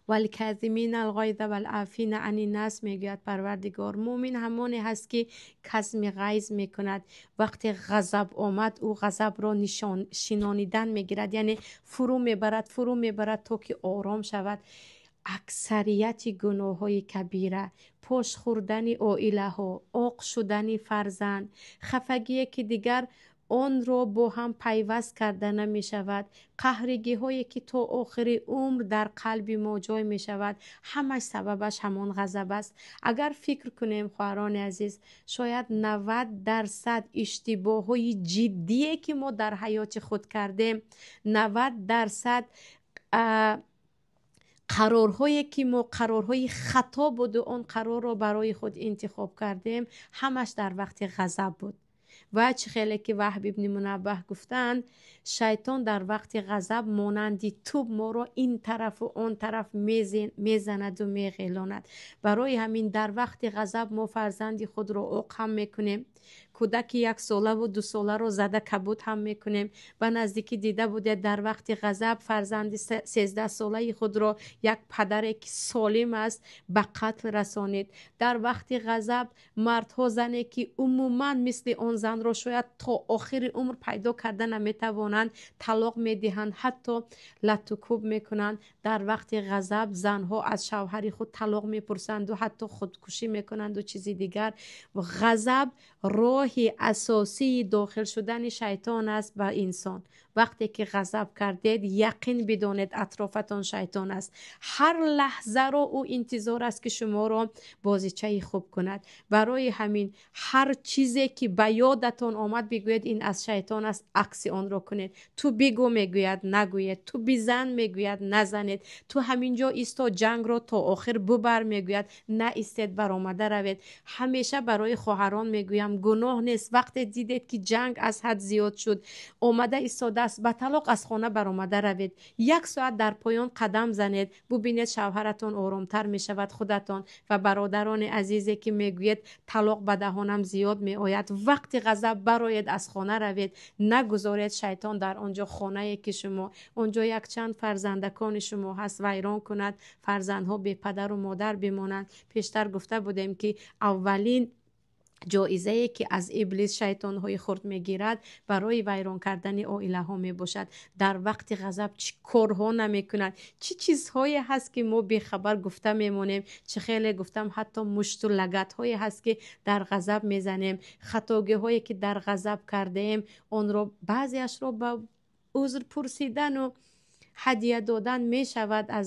والکاظمین الغیظ والعافین عن الناس میگوید پروردگار مومن همانی هست که کظم غیظ میکند. وقتی غضب آمد او غضب را شنانیدن میگیرد، یعنی فرو میبرد تا که آرام شود. اکثریت گناه های کبیره، پشت خوردن عائله ها، عاق شدن فرزند، خفگی که دیگر آن را با هم پیوست کرده نمی شود، قهرگی هایی که تا آخر عمر در قلب ما جای می شود، همش سببش همان غضب است. اگر فکر کنیم خواهران عزیز، شاید 90% اشتباه های جدی که ما در حیات خود کردیم، 90% قرارهایی که ما قرارهای خطا بود و آن قرار را برای خود انتخاب کردیم، همش در وقت غضب بود. و چه خیلی که وهب ابن منبه گفتند شیطان در وقت غضب مانندی توپ ما را این طرف و آن طرف میزند و میغیلاند. برای همین در وقت غضب ما فرزند خود را عاق هم میکنیم، کودک 1 ساله و 2 ساله را زده کبود هم میکنیم. و نزدیکی دیده بوده در وقت غضب فرزند 13 ساله خود را یک پدر که سالم است به قتل رسانید. در وقت غضب مردها زنی که عموما مثل آن زن را شاید تا آخر عمر پیدا کرده نمیتوانند طلاق میدهند، حتی لطوکوب میکنند. در وقت غضب زنها از شوهر خود طلاق میپرسند و حتی خودکشی میکنند و چیزی دیگر. غضب راه اساسی داخل شدن شیطان است به انسان. وقتی که غضب کردید یقین بدانید اطرافتان شیطان است. هر لحظه را او انتظار است که شما را بازیچه خوب کند. برای همین هر چیزی که به یادتان آمد بگوید این از شیطان است، عکس آن را کنید. تو بگو میگوید نگوید، تو بزن میگوید نزنید، تو همینجا ایستا جنگ را تا آخر ببر میگوید نه ایستید برآمده روید. همیشه برای خواهران میگویم گناه نیست وقتی دیدید که جنگ از حد زیاد شد آمده ایستاده است به طلاق از خانه برآمده روید. 1 ساعت در پایان قدم زنید، ببینید شوهرتان آرامتر می شود. خودتان و برادران عزیزی که میگوید طلاق به دهانم زیاد می آید، وقتی غضب برآید از خانه روید. نگذارید شیطان در آنجا خانه که شما اونجا یک چند فرزندکان شما هست ویران کند، فرزندها بی پدر و مادر بمانند. پیشتر گفته بودیم که اولین جایزه ای که از ابلیس شیطان های خرد میگیرد برای ویران کردن عائله ها می باشد. در وقت غضب چه کارها نمی کند، چه چیزهایی هست که ما بی خبر گفته میمونیم. چه خیلی گفتم حتی مشت و لگت هایی هست که در غضب میزنیم، خطاگی هایی که در غضب کردیم آن را بعضیش را با عذر پرسیدن و هدیه دادن می شود از